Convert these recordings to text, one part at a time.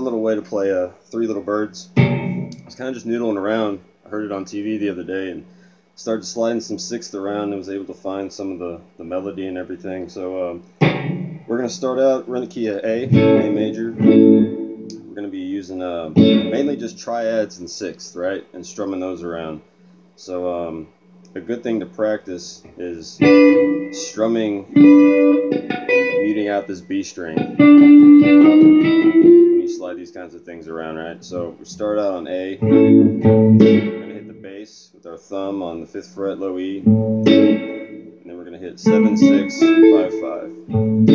fun little way to play Three Little Birds. I was kind of just noodling around. I heard it on TV the other day and started sliding some sixth around and was able to find some of the melody and everything. So we're going to start out, we're in the key of A major. We're going to be using mainly just triads and sixth, right? And strumming those around. So a good thing to practice is strumming, muting out this B string. When you slide these kinds of things around, right? So we start out on A. We're going to hit the bass with our thumb on the 5th fret, low E. And then we're going to hit 7, 6, 5, 5. And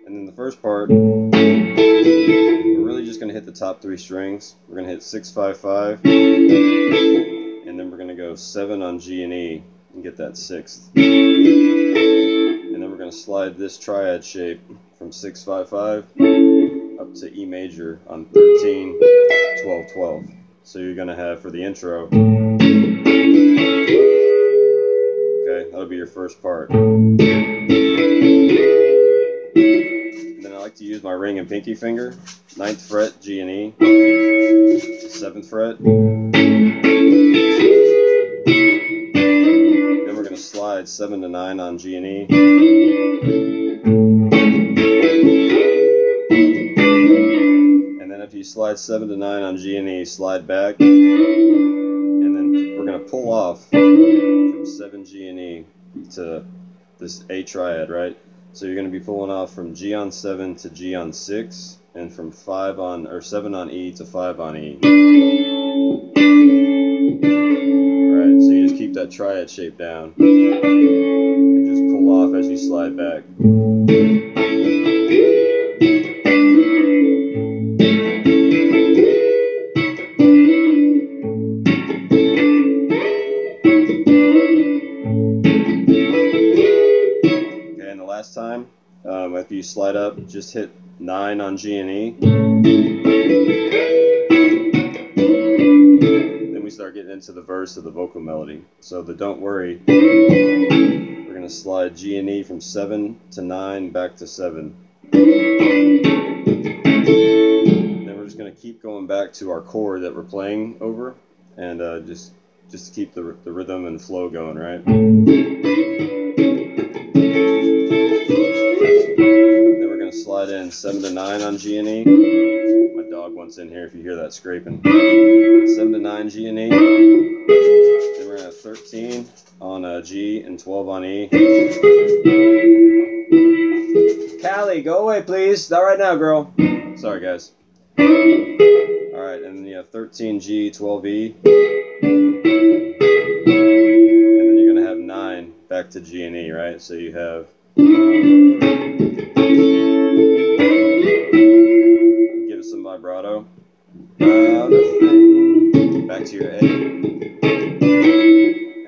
then the first part, we're really just going to hit the top 3 strings. We're going to hit 6, 5, 5. And then we're going to go 7 on G and E and get that 6th. And then we're going to slide this triad shape from 6, 5, 5 up to E major on 13, 12, 12. So you're going to have, for the intro, okay, that'll be your first part. And then I like to use my ring and pinky finger, 9th fret, G and E, 7th fret. Then we're going to slide 7 to 9 on G and E. And then if you slide 7 to 9 on G and E, slide back. And then we're going to pull off from 7 G and E to this A triad, right? So you're going to be pulling off from G on 7 to G on 6, and from 7 on E to 5 on E. Alright, so you just keep that triad shape down and just pull off as you slide back. Okay, and the last time, after you slide up, just hit 9 on G and E. Then we start getting into the verse of the vocal melody. So the Don't Worry, we're going to slide G and E from 7 to 9 back to 7. Then we're just going to keep going back to our chord that we're playing over, and just to keep the rhythm and flow going, right? Slide in 7 to 9 on G and E. My dog wants in here if you hear that scraping. 7 to 9 G and E. Then we're going to have 13 on G and 12 on E. Callie, go away please. Not right now, girl. Sorry guys. Alright, and then you have 13 G, 12 E. And then you're going to have 9 back to G and E, right? So you have... Give it some vibrato. Back to your A.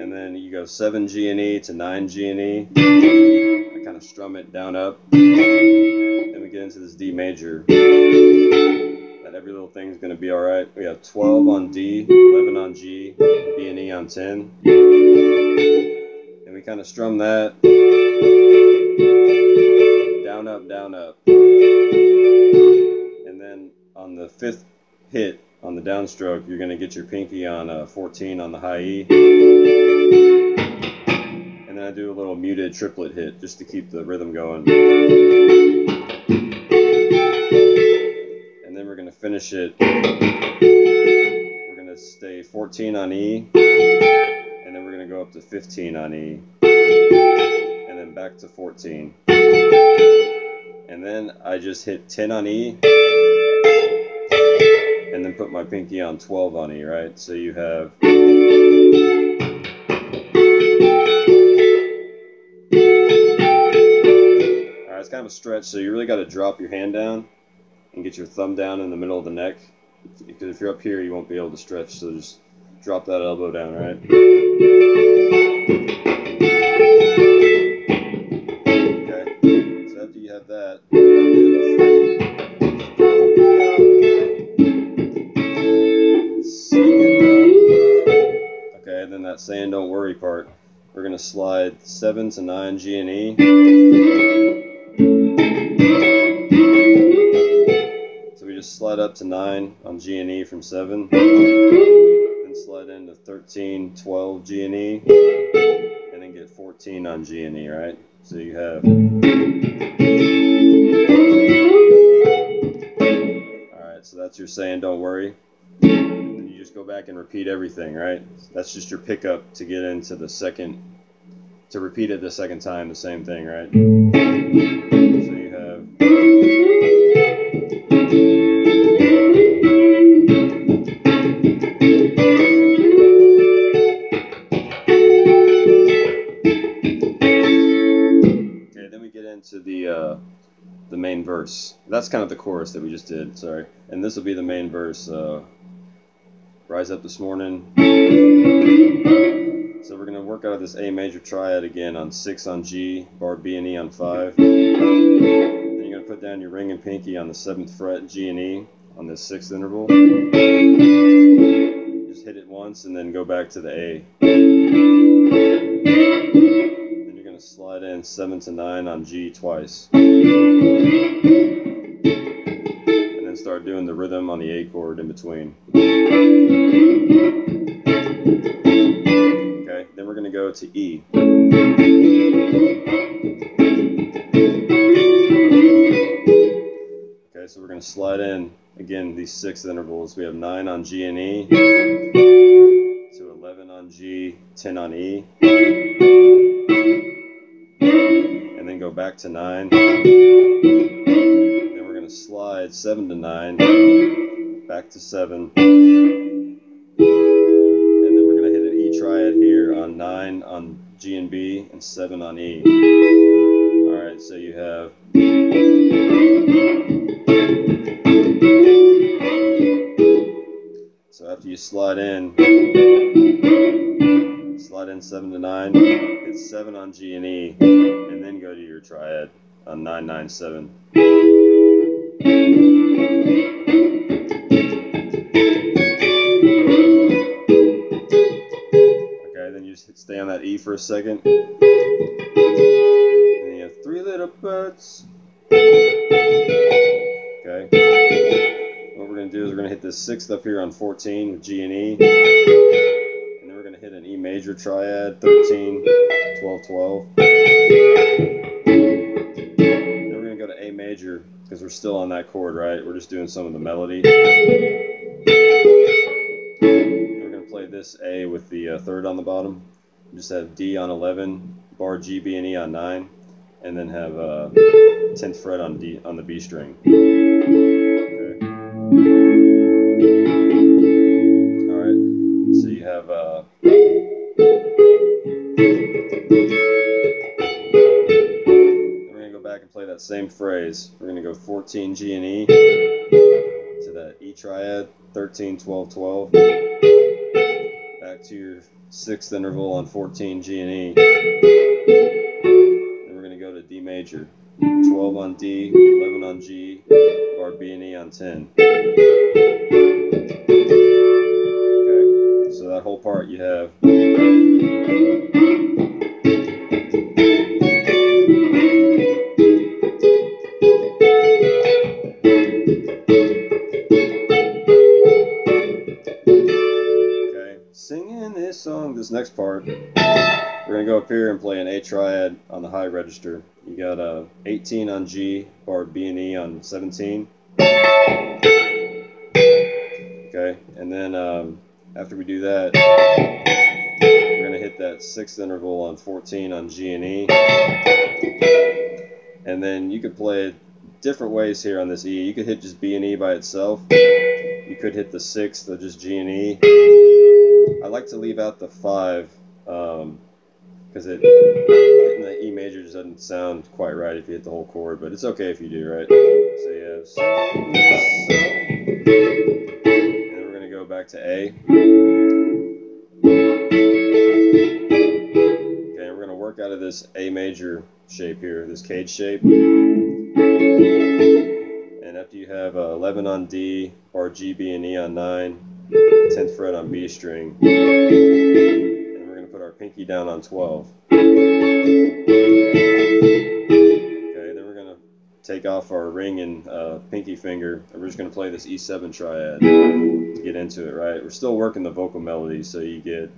And then you go 7 G and E to 9 G and E. I kind of strum it down up. Then we get into this D major. That every little thing is going to be alright. We have 12 on D, 11 on G, B and E on 10. And we kind of strum that. Down, up, down, up. And then on the 5th hit, on the downstroke, you're going to get your pinky on 14 on the high E. And then I do a little muted triplet hit just to keep the rhythm going. And then we're going to finish it. We're going to stay 14 on E. And then we're going to go up to 15 on E. And then back to 14. And then I just hit 10 on E, and then put my pinky on 12 on E, right? So you have... Alright, it's kind of a stretch, so you really got to drop your hand down and get your thumb down in the middle of the neck. Because if you're up here, you won't be able to stretch, so just drop that elbow down, right? After you have that, okay, then that Saying Don't Worry part, we're going to slide 7 to 9 G and E just slide up to 9 on G and E from 7, then slide into 13, 12 G and E, and then get 14 on G and E, right? So you have, alright, so that's your saying don't worry. And then you just go back and repeat everything, right? That's just your pickup to get into the second, to repeat it the second time, the same thing, right? So you have, okay, then we get into the main verse. That's kind of the chorus that we just did, sorry. And this will be the main verse. Rise up this morning. So we're going to work out of this A major triad again on 6 on G, bar B and E on 5. Then you're going to put down your ring and pinky on the 7th fret, G and E, on this 6th interval. Just hit it once and then go back to the A. Then you're going to slide in 7 to 9 on G twice. And then start doing the rhythm on the A chord in between. Okay, then we're going to go to E. Okay, so we're going to slide in, again, these 6 intervals. We have 9 on G and E, to 11 on G, 10 on E, and then go back to 9. Then we're going to slide 7 to 9, back to 7. Triad here on 9 on G and B and 7 on E. Alright, so you have, so after you slide in 7 to 9, hit 7 on G and E, and then go to your triad on 9, 9, 7. Then you just stay on that E for a second. And you have 3 little birds. Okay. What we're going to do is we're going to hit this 6th up here on 14 with G and E. And then we're going to hit an E major triad, 13, 12, 12. Then we're going to go to A major because we're still on that chord, right? We're just doing some of the melody. Play this A with the 3rd on the bottom. Just have D on 11, bar G, B, and E on 9, and then have 10th fret on D on the B string. Okay. All right. So you have we're gonna go back and play that same phrase. We're gonna go 14 G and E to that E triad, 13, 12, 12. Back to your 6th interval on 14 G and E. Then we're going to go to D major. 12 on D, 11 on G, bar B and E on 10. Okay, so that whole part you have. Singing this song, this next part, we're going to go up here and play an A triad on the high register. You got 18 on G, bar B and E on 17. Okay, and then after we do that, we're going to hit that 6th interval on 14 on G and E. And then you could play it different ways here on this E. You could hit just B and E by itself. You could hit the 6th of just G and E. I like to leave out the 5 because hitting the E major just doesn't sound quite right if you hit the whole chord, but it's okay if you do, right? So you have, and then we're going to go back to A. Okay, and we're going to work out of this A major shape here, this cage shape. And after you have 11 on D, bar G, B, and E on 9, 10th fret on B string, and we're going to put our pinky down on 12. Okay, then we're going to take off our ring and pinky finger, and we're just going to play this E7 triad to get into it, right? We're still working the vocal melodies, so you get...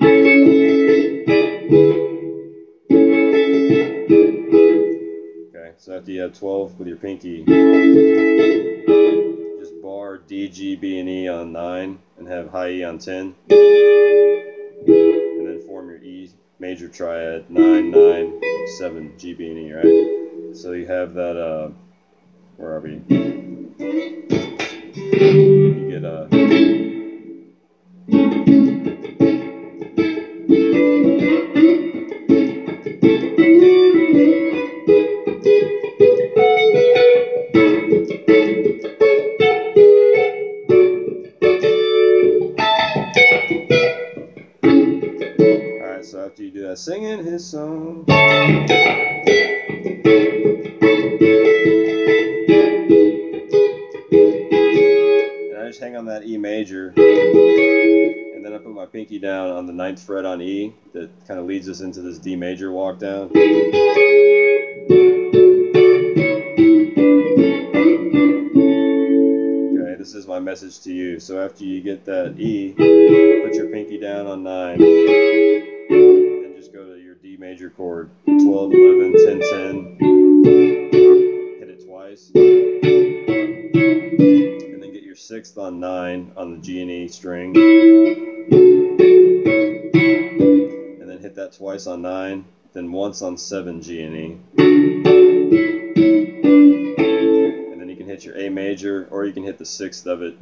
Okay, so after you have 12 with your pinky, just bar D, G, B, and E on 9, and have high E on 10, and then form your E major triad, 9, 9, 7, G, B, and E, right? So you have that, where are we? You get Alright, so after you do that, singing his song. Just hang on that E major, and then I put my pinky down on the 9th fret on E. That kind of leads us into this D major walk down. Okay, this is my message to you. So after you get that E, put your pinky down on 9, and just go to your D major chord, 12, 11, 10, 10, hit it twice. 6th on 9 on the G and E string, and then hit that twice on 9, then once on 7 G and E, and then you can hit your A major, or you can hit the 6th of it,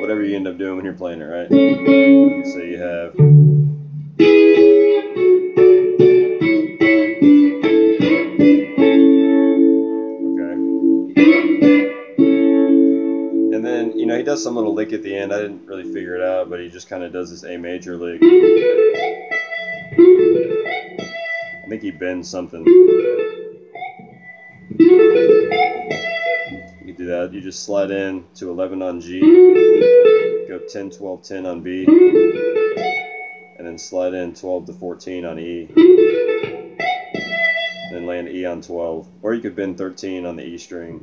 whatever you end up doing when you're playing it, right? So you have... And then, you know, he does some little lick at the end. I didn't really figure it out, but he just kind of does this A major lick. I think he bends something. You do that. You just slide in to 11 on G, go 10, 12, 10 on B, and then slide in 12 to 14 on E, and then land E on 12. Or you could bend 13 on the E string.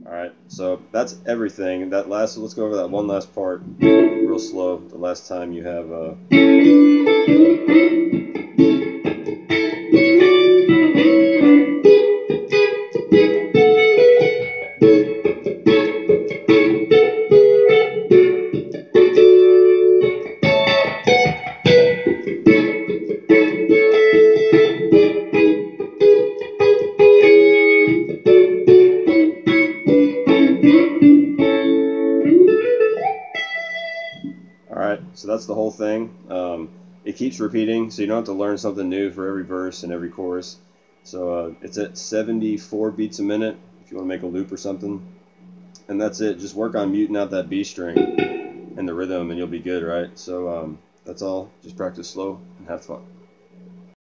Alright, so that's everything. Let's go over that one last part real slow. The last time you have so that's the whole thing. It keeps repeating, so you don't have to learn something new for every verse and every chorus. So it's at 74 beats a minute if you want to make a loop or something. And that's it. Just work on muting out that B string and the rhythm, and you'll be good, right? So that's all. Just practice slow and have fun.